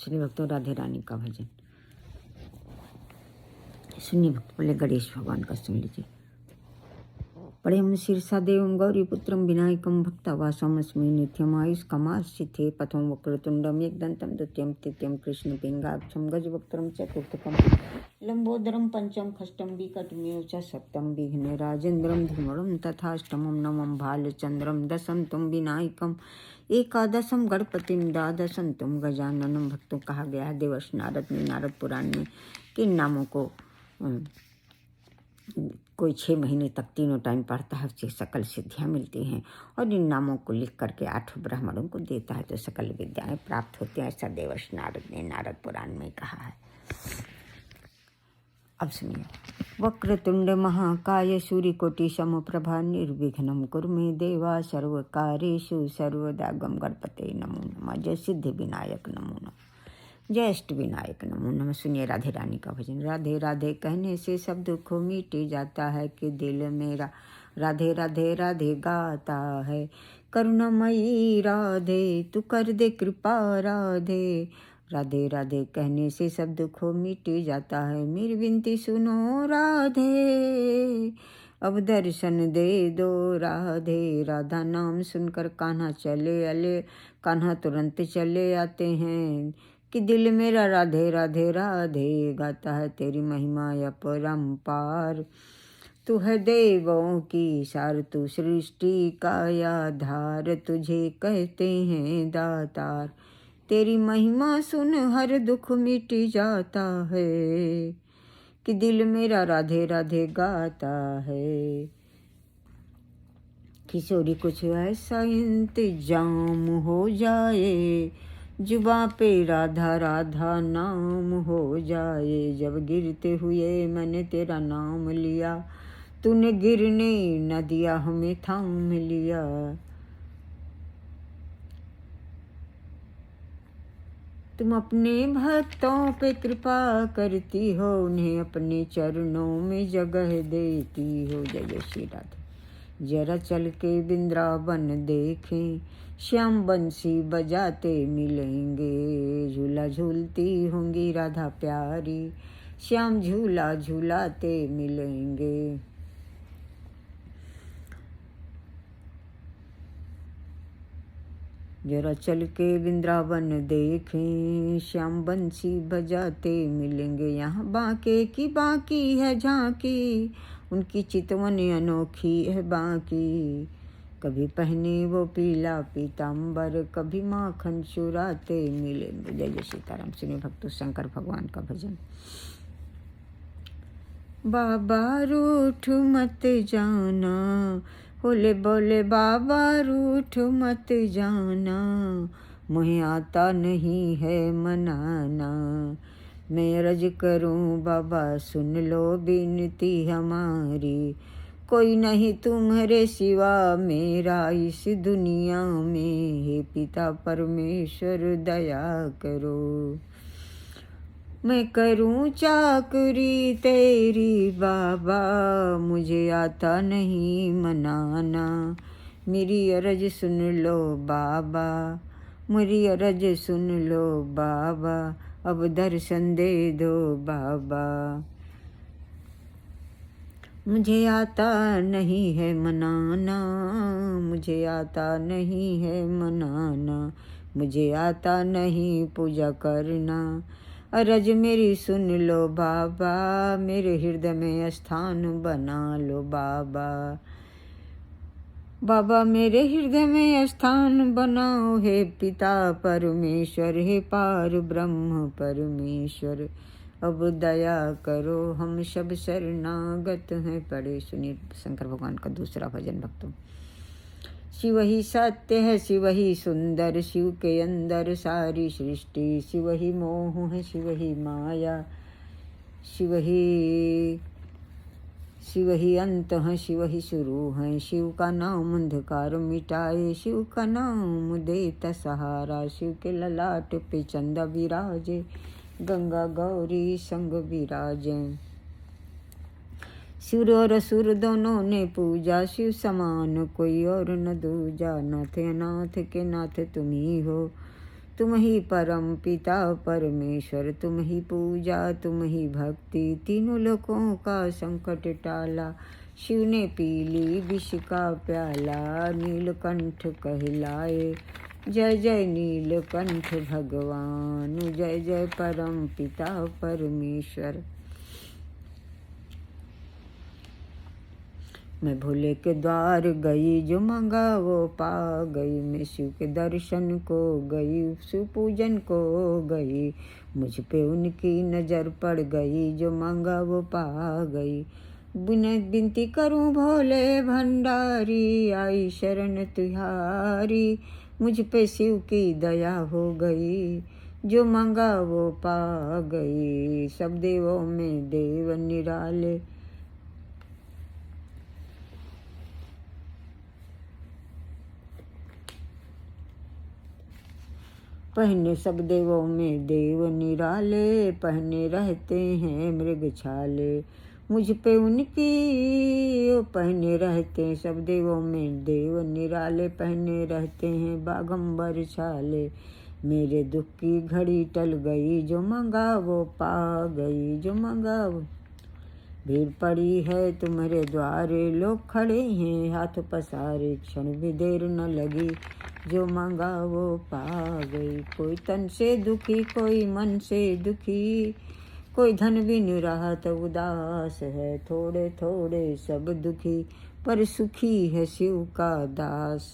श्री भक्तों राधे रानी का भजन सुनिए। भक्त बोले गणेश भगवान का सुन लीजिए। पढ़ेम शीर्षा देवं गौरीपुत्रम विनायकम भक्तवासमस्मि नित्यम आयुष्कमाश्चिथे पथम वक्रतुंडम एकदंतम द्वितीयम तृतीयम कृष्ण पिंगाक्षम गजवक्त्रम चतुर्थकम लंबोदरम पंचम खष्टम विकटमेव च सप्तम विघ्न राजेन्द्रम धूमरम तथाष्टमम नवम भालचंद्रम दशम तुम विनायकम एकादशम गणपतिम द्वादशम तुम गजाननम। भक्तों कहा गया है देवर्ष नारद ने नारद पुराण में किन नामों को कोई 6 महीने तक तीनों टाइम पढ़ता है उससे सकल सिद्धियाँ मिलती हैं और इन नामों को लिख करके 8 ब्राह्मणों को देता है तो सकल विद्याएं प्राप्त होती हैं। ऐसा देवर्ष नारद ने नारद पुराण में कहा है। अब सुनिए। वक्रतुंड महाकाय सूर्यकोटि समप्रभा निर्विघ्नं कुरु मे देवा सर्वकार्येषु सर्वदा गम गणपते नमो नमः। जय सिद्धि विनायक नमो नमः। जय अष्ट विनायक नमो नमः। सुनिए राधे रानी का भजन। राधे राधे कहने से सब दुख मिट जाता है कि दिल मेरा राधे राधे राधे गाता है। करुणामयी राधे तू कर दे कृपा राधे। राधे राधे कहने से सब दुख मिट जाता है। मेरी विनती सुनो राधे अब दर्शन दे दो राधे। राधा नाम सुनकर कान्हा चले अले कान्हा तुरंत चले आते हैं कि दिल मेरा राधे राधे राधे गाता है। तेरी महिमा अपरंपार तू है देवों की सार तू सृष्टि का आधार तुझे कहते हैं दातार। तेरी महिमा सुन हर दुख मिट जाता है कि दिल मेरा राधे राधे गाता है। किशोरी कुछ ऐसा इंतजाम हो जाए जुबां पे राधा राधा नाम हो जाए। जब गिरते हुए मैंने तेरा नाम लिया तूने गिरने न दिया हमें थाम लिया। तुम अपने भक्तों पे कृपा करती हो उन्हें अपने चरणों में जगह देती हो। जय श्री राधे। जरा चल के वृंदावन देखें श्याम बंसी बजाते मिलेंगे। झूला झूलती होंगी राधा प्यारी श्याम झूला झूलाते मिलेंगे। जरा चल के वृंदावन देखें श्याम बंसी बजाते मिलेंगे। यहाँ बांके की बाकी है झांकी उनकी चितवन अनोखी है बाकी। कभी पहने वो पीला पीताम्बर कभी माखन चुराते मिलेंगे। जय जय सीताराम। सुनिए भक्तों शंकर भगवान का भजन। बाबा रूठ मत जाना होले बोले बाबा रूठ मत जाना। मुझे आता नहीं है मनाना मैं अर्ज करूं बाबा सुन लो बिनती हमारी। कोई नहीं तुम्हारे सिवा मेरा इस दुनिया में। हे पिता परमेश्वर दया करो मैं करूं चाकरी तेरी बाबा। मुझे आता नहीं मनाना मेरी अर्ज सुन लो बाबा। मेरी अर्ज सुन लो बाबा अब दर्शन दे दो बाबा। मुझे आता नहीं है मनाना मुझे आता नहीं है मनाना। मुझे आता नहीं पूजा करना अर्ज मेरी सुन लो बाबा। मेरे हृदय में स्थान बना लो बाबा। बाबा मेरे हृदय में स्थान बनाओ हे पिता परमेश्वर हे पार ब्रह्म परमेश्वर। अब दया करो हम सब शरणागत हैं पड़े। सुनिए शंकर भगवान का दूसरा भजन भक्तों। शिव ही सत्य है शिव ही सुंदर शिव के अंदर सारी सृष्टि। शिव ही मोह है शिव ही माया शिव ही अंत है शिव ही शुरू है। शिव का नाम अंधकार मिटाए शिव का नाम देता सहारा। शिव के ललाट पे चंदा विराजे गंगा गौरी संग विराजे। सुर और असुर दोनों ने पूजा शिव समान कोई और न दूजा। नाथ अनाथ के नाथ तुम ही हो तुम ही परम पिता परमेश्वर, तुम ही पूजा तुम ही भक्ति, तीनों लोकों का संकट टाला। शिव ने पी ली विष का प्याला, नीलकंठ कहलाए। जय जय नीलकंठ भगवान, जय जय परम पिता परमेश्वर। मैं भोले के द्वार गई, जो मांगा वो पा गई। मैं शिव के दर्शन को गई, शिव पूजन को गई। मुझ पे उनकी नज़र पड़ गई, जो मांगा वो पा गई। विनती करूं भोले भंडारी, आई शरण तुहारी। मुझ पे शिव की दया हो गई, जो मांगा वो पा गई। सब देवों में देव निराले, पहने सब देवों में देव निराले। पहने रहते हैं मृग छाले, मुझ पे उनकी पहने रहते हैं। सब देवों में देव निराले, पहने रहते हैं बागंबर छाले। मेरे दुख की घड़ी टल गई, जो मांगा वो पा गई। जो मांगा वो, भीड़ पड़ी है तुम्हारे द्वारे, लोग खड़े हैं हाथ पसारे। क्षण भी देर न लगी, जो मांगा वो पा गई। कोई तन से दुखी कोई मन से दुखी, कोई धन बिन रहा तो उदास है। थोड़े थोड़े सब दुखी, पर सुखी है शिव का दास।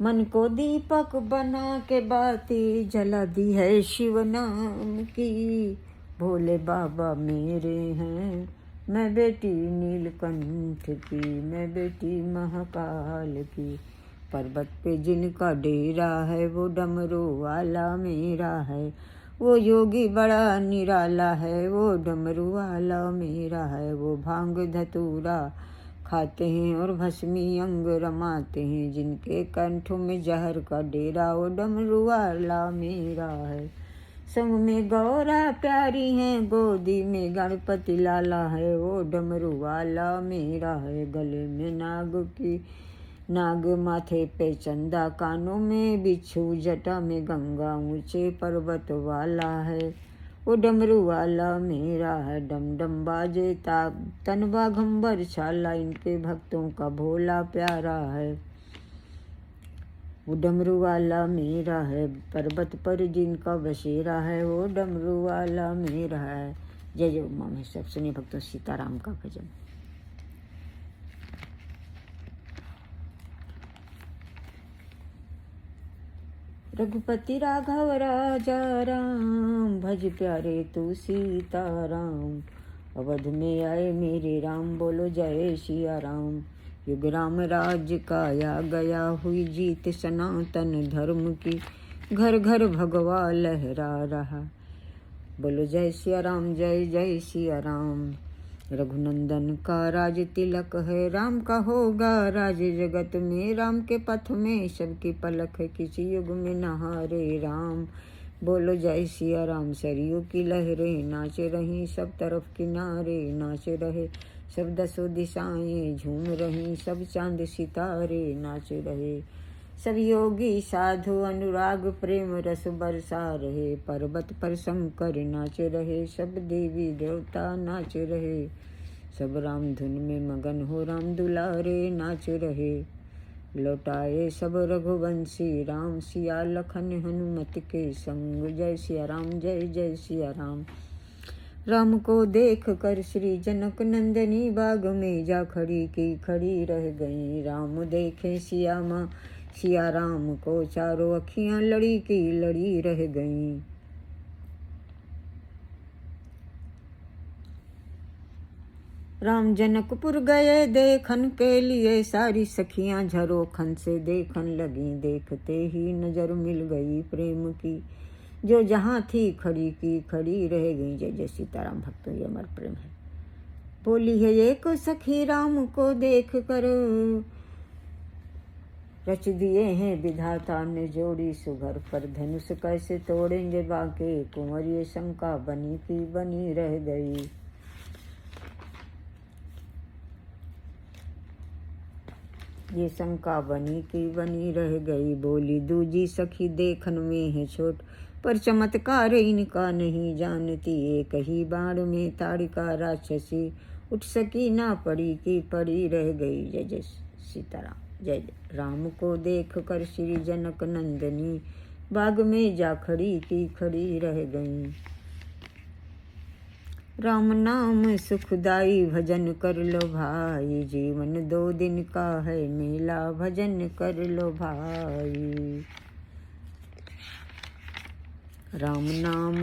मन को दीपक बना के बाती जला दी है शिव नाम की। भोले बाबा मेरे हैं, मैं बेटी नीलकंठ की, मैं बेटी महाकाल की। पर्वत पे जिनका डेरा है, वो डमरू वाला मेरा है। वो योगी बड़ा निराला है, वो डमरू वाला मेरा है। वो भांग धतूरा खाते हैं और भस्मी अंग रमाते हैं, जिनके कंठों में जहर का डेरा, वो डमरू वाला मेरा है। संग में गौरा प्यारी है, गोदी में गणपति लाला है, वो डमरू वाला मेरा है। गले में नाग, माथे पे चंदा, कानों में बिच्छू, जटा में गंगा, ऊंचे पर्वत वाला है, वो डमरू वाला मेरा है। डम डम बाजे तन बाघंबर छाला, इनके भक्तों का भोला प्यारा है, वो डमरू वाला मेरा है। पर्वत पर जिनका बसेरा है, वो डमरू वाला मेरा है। जय जय उमा महेश्वर। सुनिए भक्तों सीताराम का भजन। रघुपति राघव राजा राम, भज प्यारे तू सीताराम। अवध में आए मेरे राम, बोलो जय सिया राम। युग राम राज्य का या गया, हुई जीत सनातन धर्म की। घर घर भगवा लहरा रहा, बोलो जय सिया राम, जय जय सिया राम। रघुनंदन का राज तिलक है, राम का होगा राज जगत में। राम के पथ में सबकी पलक है, किसी युग में नहारे राम। बोलो जय सिया राम। सरयू की लहरें नाच रही, सब तरफ किनारे नाच रहे। सब दसों दिशाएं झूम रही, सब चांद सितारे नाच रहे। सब योगी साधु अनुराग प्रेम रस बरसा रहे। पर्वत पर शंकर नाच रहे, सब देवी देवता नाच रहे। सब राम धुन में मगन हो, राम दुलारे नाच रहे। लौटाए सब रघुवंशी राम, सिया लखन हनुमत के संग। जय सिया राम, जय जय सिया राम। राम को देख कर श्री जनक नंदनी, बाग में जा खड़ी की खड़ी रह गई। राम देखे सिया माँ, सिया राम को चारों अखियां लड़ी की लड़ी रह गईं। राम जनकपुर गए देखन के लिए, सारी सखियां झरोखन से देखन लगी। देखते ही नजर मिल गई प्रेम की, जो जहाँ थी खड़ी की खड़ी रह गई। जय जय सीताराम। भक्तों ये अमर प्रेम है। बोली है एक सखी राम को देख कर, रच दिए हैं विधाता ने जोड़ी सुघर। पर धनुष कैसे तोड़ेंगे बाके, कुंवर ये शंका बनी की बनी रह गई। ये शंका बनी की बनी रह गई, बोली दूजी सखी देखन में है छोट, पर चमत्कार इनका नहीं जानती, एक ही बाण में ताड़िका राक्षसी, उठ सकी ना पड़ी की पड़ी रह गई। जय जय सीताराम। जय जय। राम को देख कर श्री जनक नंदनी, बाग में जा खड़ी की खड़ी रह गई। राम नाम सुखदाई भजन कर लो भाई, जीवन 2 दिन का है मेला, भजन कर लो भाई। राम नाम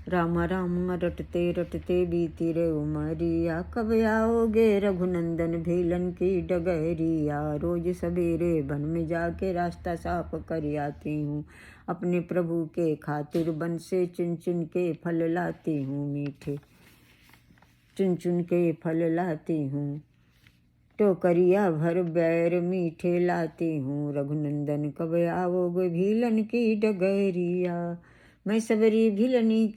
राम राम रटते रटते बीती रे उमरिया, कब आओगे रघुनंदन भेलन की डगरिया, रोज सवेरे वन में जाके रास्ता साफ कर आती हूँ, अपने प्रभु के खातिर बन से चुन चुन के फल लाती हूँ, मीठे चुन चुन के फल लाती हूँ, टोकरिया भर बैर मीठे लाती हूँ, रघुनंदन कब आओगे भीलन की डगरिया। मैं सबरी भिलनी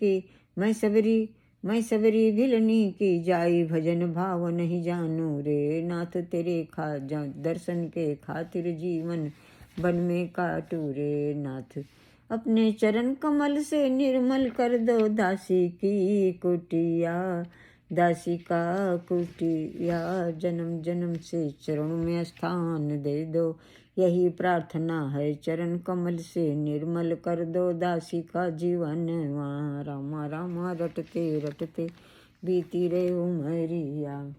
की जाई, भजन भाव नहीं जानू रे, नाथ तेरे दर्शन के खातिर जीवन वन में काटू रे, नाथ अपने चरण कमल से निर्मल कर दो दासी की कुटिया, दासी का कुटिया, जन्म जन्म से चरणों में स्थान दे दो, यही प्रार्थना है चरण कमल से निर्मल कर दो दासी का जीवन। वहाँ रामा रामा रटते रटते बीती रे उमरिया,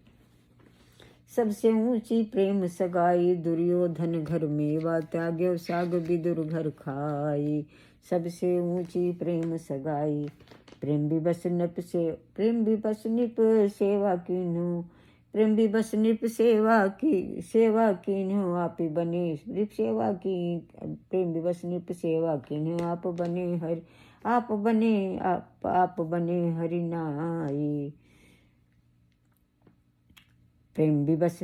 सबसे ऊंची प्रेम सगाई, दुर्योधन घर मेवा त्याग्यो साग विदुर घर खाई, सबसे ऊंची प्रेम सगाई, प्रेम विवश नृप सेवा कीन्हू, प्रेम विवश नृप सेवा कीन्हू, आप बने नृप सेवा की, प्रेम विवश नृप सेवा कीन्हू, आप बने हरि नाई, प्रेम विवश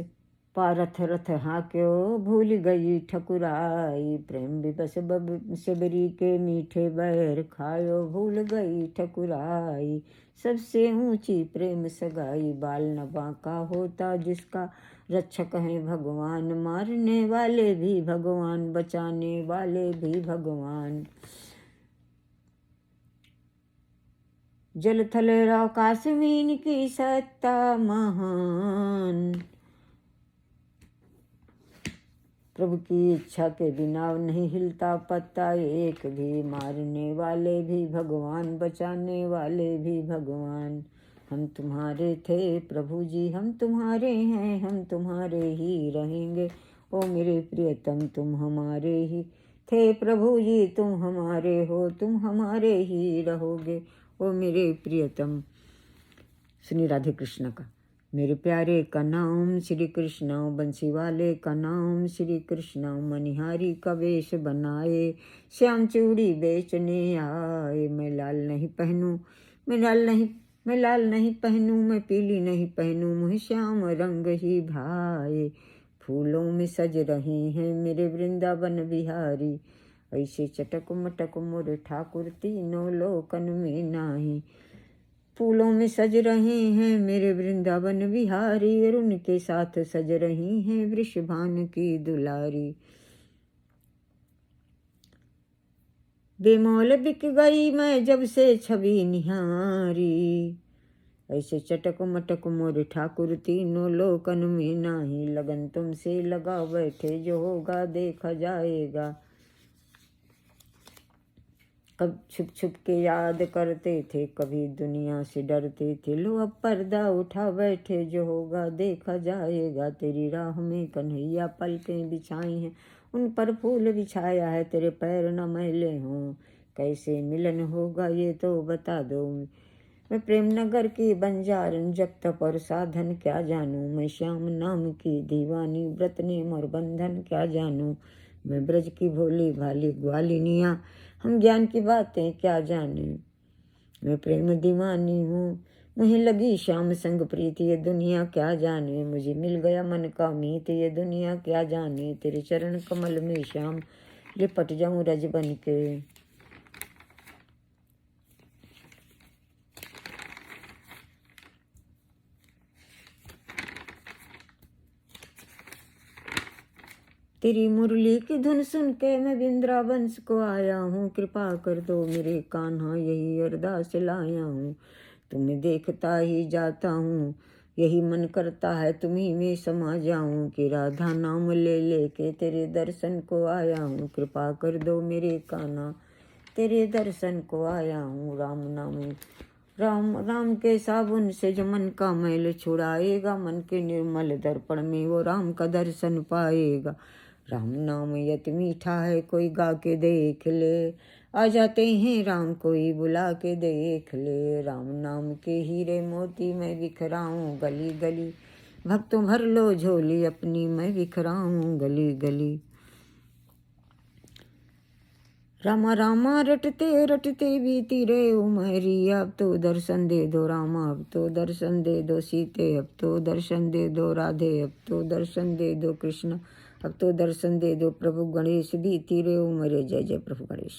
पारथ रथ हाक्यो भूल गई ठकुराई, प्रेम विवश सबरी के मीठे बैर खायो भूल गई ठकुराई, सबसे ऊंची प्रेम सगाई, बाल न बांका होता जिसका, रक्षक है भगवान, मारने वाले भी भगवान, बचाने वाले भी भगवान, जल थल आकाश मीन की सत्ता महान, प्रभु की इच्छा के बिना नहीं हिलता पत्ता एक भी, मारने वाले भी भगवान, बचाने वाले भी भगवान, हम तुम्हारे थे प्रभु जी, हम तुम्हारे हैं, हम तुम्हारे ही रहेंगे, ओ मेरे प्रियतम तुम हमारे ही थे प्रभु जी, तुम हमारे हो, तुम हमारे ही रहोगे, ओ मेरे प्रियतम। सुनी राधे कृष्ण का। मेरे प्यारे का नाम श्री कृष्ण, बंसी वाले का नाम श्री कृष्ण, मनिहारी का वेश बनाए, श्याम चूड़ी बेचने आए, मैं लाल नहीं पहनूं, मैं लाल नहीं पहनूं, मैं पीली नहीं पहनूं, मुझे श्याम रंग ही भाए, फूलों में सज रहे हैं मेरे वृंदावन बिहारी, ऐसे चटक मटक मोरे ठाकुर तीनों लोकन में नाही, फूलों में सज रहे हैं मेरे वृंदावन बिहारी, और उनके साथ सज रही हैं वृषभान की दुलारी, बेमौल बिक गई मैं जब से छवि निहारी, ऐसे चटक मटक मोरे ठाकुर तीनों लोकन में नाही, लगन तुमसे लगा बैठे जो होगा देखा जाएगा, कब छुप छुप के याद करते थे, कभी दुनिया से डरते थे, लो अब पर्दा उठा बैठे जो होगा देखा जाएगा, तेरी राह में कन्हैया पलकें बिछाई हैं, उन पर फूल बिछाया है, तेरे पैर न मैले हों, कैसे मिलन होगा ये तो बता दो, मैं प्रेम नगर की बंजारन जब तप और साधन क्या जानूं, मैं श्याम नाम की दीवानी व्रत नेम और बंधन क्या जानूं, मैं ब्रज की भोली भाली ग्वालिनिया हम ज्ञान की बातें क्या जाने, मैं प्रेम दीवानी हूँ, मुझे लगी श्याम संग प्रीति ये दुनिया क्या जाने, मुझे मिल गया मन का मीत ये दुनिया क्या जाने, तेरे चरण कमल में श्याम लिपट जाऊं रज बन के, तेरी मुरली की धुन सुन के मैं वृंदावन को आया हूँ। कृपा कर दो मेरे कान्हा, यही अरदास लाया हूँ। तुम्हें देखता ही जाता हूँ, यही मन करता है तुम्ही में समा जाऊं। कि राधा नाम ले लेके तेरे दर्शन को आया हूँ। कृपा कर दो मेरे कान्हा, तेरे दर्शन को आया हूँ। राम राम के साबुन से जो मन का मैल छुड़ाएगा, मन के निर्मल दर्पण में वो राम का दर्शन पाएगा। राम नाम यत मीठा है, कोई गा के देख ले। आ जाते हैं राम, कोई बुला के देख ले। राम नाम के हीरे मोती मैं बिखराऊं गली गली, भक्तों भर लो झोली अपनी मैं बिखराऊं गली गली। रामा रामा रटते रटते बीती रे उमरिया, अब तो दर्शन दे दो रामा, अब तो दर्शन दे दो सीते, अब तो दर्शन दे दो राधे, अब तो दर्शन दे दो कृष्ण, अब तो दर्शन दे दो प्रभु गणेश। बीती रे उमरे, जय जय प्रभु गणेश।